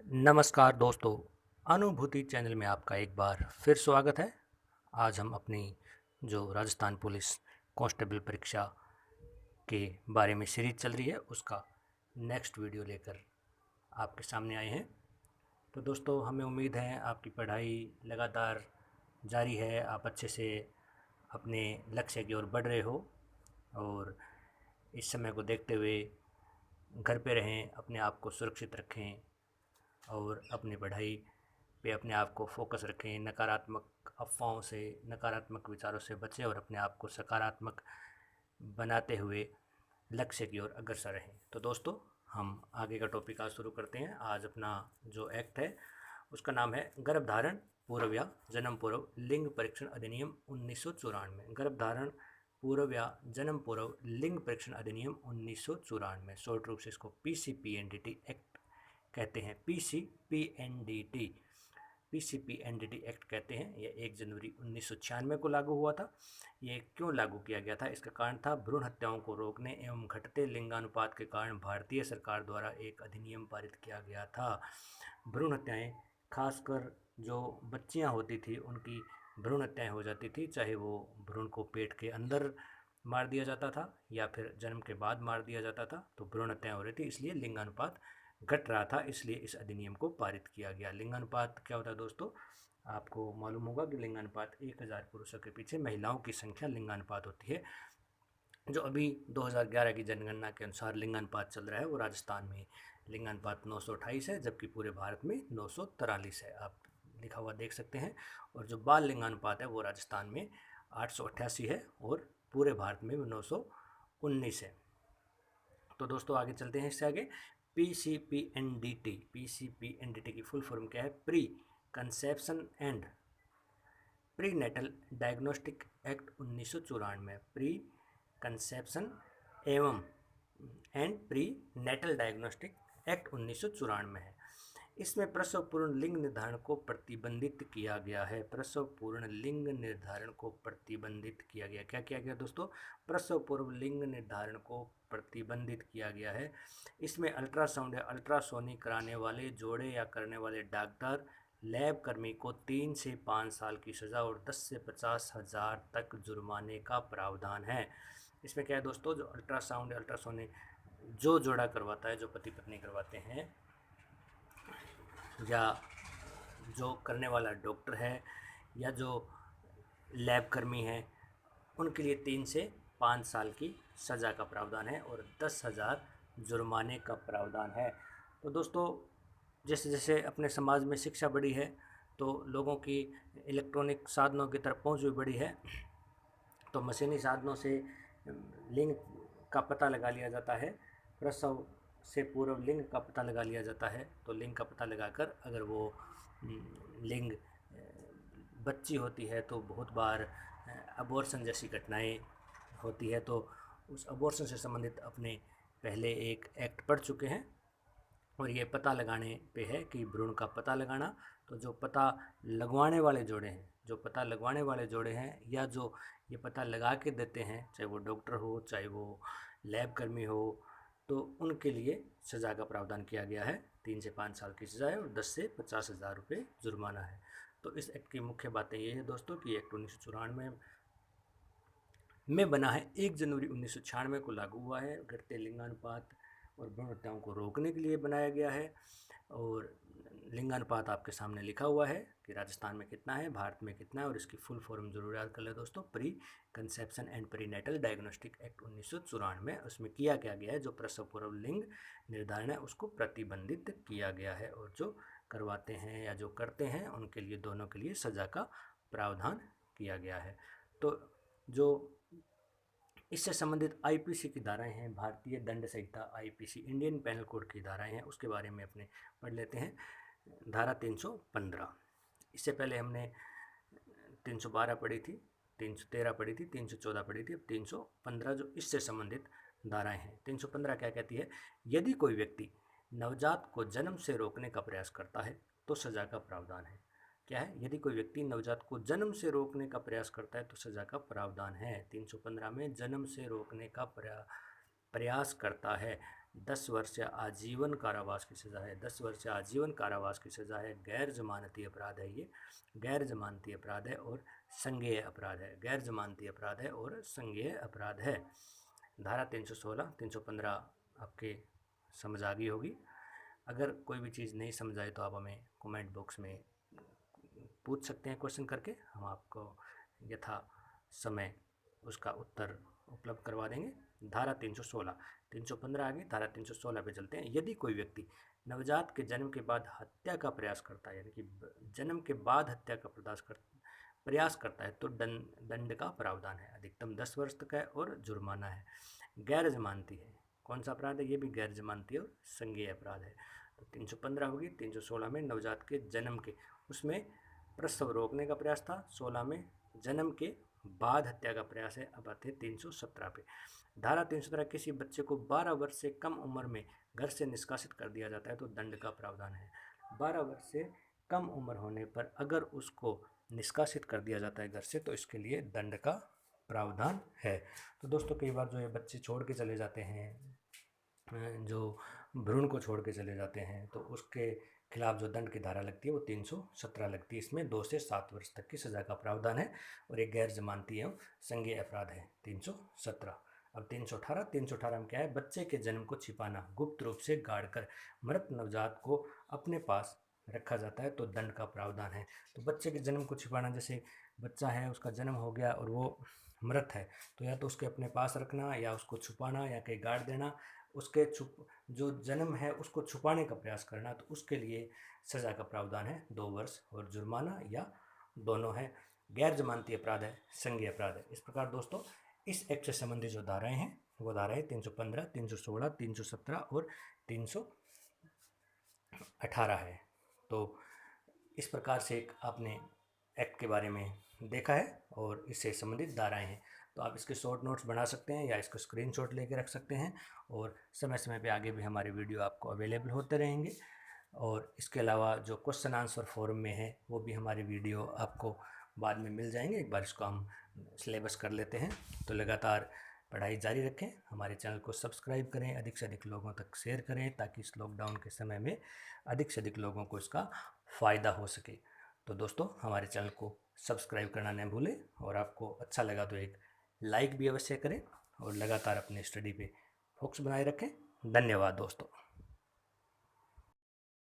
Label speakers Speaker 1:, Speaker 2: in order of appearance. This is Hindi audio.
Speaker 1: नमस्कार दोस्तों, अनुभूति चैनल में आपका एक बार फिर स्वागत है। आज हम अपनी जो राजस्थान पुलिस कांस्टेबल परीक्षा के बारे में सीरीज चल रही है उसका नेक्स्ट वीडियो लेकर आपके सामने आए हैं। तो दोस्तों, हमें उम्मीद है आपकी पढ़ाई लगातार जारी है, आप अच्छे से अपने लक्ष्य की ओर बढ़ रहे हो और इस समय को देखते हुए घर पे रहें, अपने आप को सुरक्षित रखें और अपनी पढ़ाई पे अपने आप को फोकस रखें। नकारात्मक अफ़वाहों से, नकारात्मक विचारों से बचें और अपने आप को सकारात्मक बनाते हुए लक्ष्य की ओर अग्रसर रहें। तो दोस्तों, हम आगे का टॉपिक आज शुरू करते हैं। आज अपना जो एक्ट है उसका नाम है गर्भधारण पूर्व या जन्म पूर्व लिंग परीक्षण अधिनियम 1994। गर्भधारण पूर्व या जन्म पूर्व लिंग परीक्षण अधिनियम 1994, शॉर्ट रूप से इसको PCPNDT एक्ट कहते हैं। PCPNDT PCPNDT एक्ट कहते हैं। यह 1 जनवरी 1996 को लागू हुआ था। ये क्यों लागू किया गया था? इसका कारण था भ्रूण हत्याओं को रोकने एवं घटते लिंगानुपात के कारण भारतीय सरकार द्वारा एक अधिनियम पारित किया गया था। भ्रूण हत्याएं, खासकर जो बच्चियां होती थी उनकी भ्रूण हत्याएं हो जाती थी, चाहे वो भ्रूण को पेट के अंदर मार दिया जाता था या फिर जन्म के बाद मार दिया जाता था, तो भ्रूण हत्याएं हो रही थी, इसलिए लिंगानुपात घट रहा था, इसलिए इस अधिनियम को पारित किया गया। लिंगानुपात क्या होता है दोस्तों? आपको मालूम होगा कि लिंगानुपात 1000 पुरुषों के पीछे महिलाओं की संख्या लिंगानुपात होती है। जो अभी 2011 की जनगणना के अनुसार लिंगानुपात चल रहा है वो राजस्थान में लिंगानुपात 928 है, जबकि पूरे भारत में 943 है। आप लिखा हुआ देख सकते हैं। और जो बाल लिंगानुपात है वो राजस्थान में 888 है और पूरे भारत में 919 है। तो दोस्तों, आगे चलते हैं इससे आगे। PCPNDT की फुल फॉर्म क्या है? Pre conception and pre natal diagnostic act 1994। Pre conception एवं and pre natal diagnostic act 1994 है। इसमें प्रसव पूर्व लिंग निर्धारण को प्रतिबंधित किया गया है। प्रसव पूर्व लिंग निर्धारण को प्रतिबंधित किया गया। क्या किया गया दोस्तों? प्रसव पूर्व लिंग निर्धारण को प्रतिबंधित किया गया है। इसमें अल्ट्रासाउंड या अल्ट्रासोनिक कराने वाले जोड़े या करने वाले डॉक्टर, लैब कर्मी को 3 से 5 साल की सज़ा और 10 से 50 हज़ार तक जुर्माने का प्रावधान है। इसमें क्या है दोस्तों? जो अल्ट्रासाउंड या अल्ट्रासोनिक जो जोड़ा करवाता है, जो पति पत्नी करवाते हैं, या जो करने वाला डॉक्टर है, या जो लैब कर्मी है, उनके लिए 3 से 5 साल की सज़ा का प्रावधान है और 10,000 जुर्माने का प्रावधान है। तो दोस्तों, जैसे जैसे अपने समाज में शिक्षा बढ़ी है तो लोगों की इलेक्ट्रॉनिक साधनों की तरफ पहुंच भी बढ़ी है। तो मशीनी साधनों से लिंग का पता लगा लिया जाता है। प्रसव से पूर्व लिंग का पता लगा लिया जाता है। तो लिंग का पता लगाकर अगर वो लिंग बच्ची होती है तो बहुत बार अबॉर्शन जैसी घटनाएं होती है। तो उस अबॉर्शन से संबंधित अपने पहले एक एक्ट पढ़ चुके हैं और ये पता लगाने पे है कि भ्रूण का पता लगाना। तो जो पता लगवाने वाले जोड़े हैं, जो पता लगवाने वाले जोड़े हैं या जो ये पता लगा के देते हैं, चाहे वो डॉक्टर हो चाहे वो लैब कर्मी हो, तो उनके लिए सज़ा का प्रावधान किया गया है। 3 से 5 साल की सज़ा है और 10 से 50,000 रुपये जुर्माना है। तो इस एक्ट की मुख्य बातें ये है दोस्तों कि एक्ट 1994 में बना है, 1 जनवरी 1996 को लागू हुआ है। घटते लिंगानुपात और भ्रूण हत्याओं को रोकने के लिए बनाया गया है। और लिंगानुपात आपके सामने लिखा हुआ है कि राजस्थान में कितना है, भारत में कितना है, और इसकी फुल फॉर्म जरूर याद कर ले दोस्तों। Pre conception and pre natal diagnostic act 1994, उसमें किया क्या गया है, जो प्रसव पूर्व लिंग निर्धारण है उसको प्रतिबंधित किया गया है और जो करवाते हैं या जो करते हैं उनके लिए, दोनों के लिए सज़ा का प्रावधान किया गया है। तो जो इससे संबंधित आईपीसी की धाराएं हैं, भारतीय दंड संहिता आईपीसी, इंडियन पेनल कोड की धाराएं हैं, उसके बारे में अपने पढ़ लेते हैं। धारा 315, इससे पहले हमने 312 पढ़ी थी, 313 पढ़ी थी, 314 पढ़ी थी, अब 315 जो इससे संबंधित धाराएं हैं। 315 क्या कहती है? यदि कोई व्यक्ति नवजात को जन्म से रोकने का प्रयास करता है तो सजा का प्रावधान है। क्या है? यदि कोई व्यक्ति नवजात को जन्म से रोकने का प्रयास करता है तो सजा का प्रावधान है। 315 में जन्म से रोकने का प्रयास करता है, 10 वर्ष या आजीवन कारावास की सज़ा है। 10 वर्ष या आजीवन कारावास की सज़ा है। गैर जमानती अपराध है ये, गैर जमानती अपराध है और संज्ञेय अपराध है। गैर जमानती अपराध है और संज्ञेय अपराध है। धारा 316, 315 आपके समझ आ गई होगी। अगर कोई भी चीज़ नहीं समझ आए तो आप हमें कमेंट बॉक्स में पूछ सकते हैं क्वेश्चन करके, हम आपको यथा समय उसका उत्तर उपलब्ध करवा देंगे। धारा 316, 315 आगे, धारा 316 पे चलते हैं। यदि कोई व्यक्ति नवजात के जन्म के बाद हत्या का प्रयास करता है, यानी कि जन्म के बाद हत्या का प्रयास करता है तो दंड का प्रावधान है। अधिकतम 10 वर्ष तक है और जुर्माना है। गैर जमानती है, कौन सा अपराध है? ये भी गैर जमानती और संज्ञेय अपराध है। तो 315 होगी। 316 में नवजात के जन्म के, उसमें प्रसव रोकने का प्रयास था। 16 में जन्म के बाद हत्या का प्रयास है। अब आते हैं 317 पे। धारा 317, किसी बच्चे को 12 वर्ष से कम उम्र में घर से निष्कासित कर दिया जाता है तो दंड का प्रावधान है। 12 वर्ष से कम उम्र होने पर अगर उसको निष्कासित कर दिया जाता है घर से तो इसके लिए दंड का प्रावधान है। तो दोस्तों कई बार जो ये बच्चे छोड़ के चले जाते हैं, जो भ्रूण को छोड़ के चले जाते हैं, तो उसके खिलाफ जो दंड की धारा लगती है वो 317 लगती है। इसमें 2 से 7 वर्ष तक की सज़ा का प्रावधान है और एक गैर जमानती एवं संज्ञेय अपराध है 317। अब 318, 318 में क्या है? बच्चे के जन्म को छिपाना, गुप्त रूप से गाड़ कर मृत नवजात को अपने पास रखा जाता है तो दंड का प्रावधान है। तो बच्चे के जन्म को छिपाना, जैसे बच्चा है, उसका जन्म हो गया और वो मृत है, तो या तो उसके अपने पास रखना या उसको छुपाना या कहीं गाड़ देना, उसके जो जन्म है उसको छुपाने का प्रयास करना, तो उसके लिए सज़ा का प्रावधान है 2 वर्ष और जुर्माना या दोनों है। गैर जमानती अपराध है, संज्ञेय अपराध है। इस प्रकार दोस्तों इस एक्ट से संबंधित जो धाराएं हैं वो धाराएं 315, 316, 317 और 318 है। तो इस प्रकार से एक आपने एक्ट के बारे में देखा है और इससे संबंधित धाराएं हैं। तो आप इसके शॉर्ट नोट्स बना सकते हैं या इसको स्क्रीनशॉट लेके रख सकते हैं और समय समय पे आगे भी हमारे वीडियो आपको अवेलेबल होते रहेंगे। और इसके अलावा जो क्वेश्चन आंसर फोरम में है वो भी हमारे वीडियो आपको बाद में मिल जाएंगे। एक बार इसको हम सिलेबस कर लेते हैं। तो लगातार पढ़ाई जारी रखें, हमारे चैनल को सब्सक्राइब करें, अधिक से अधिक लोगों तक शेयर करें ताकि इस लॉकडाउन के समय में अधिक से अधिक लोगों को इसका फ़ायदा हो सके। तो दोस्तों हमारे चैनल को सब्सक्राइब करना न भूलें और आपको अच्छा लगा तो एक लाइक भी अवश्य करें और लगातार अपने स्टडी पे फोकस बनाए रखें। धन्यवाद दोस्तों।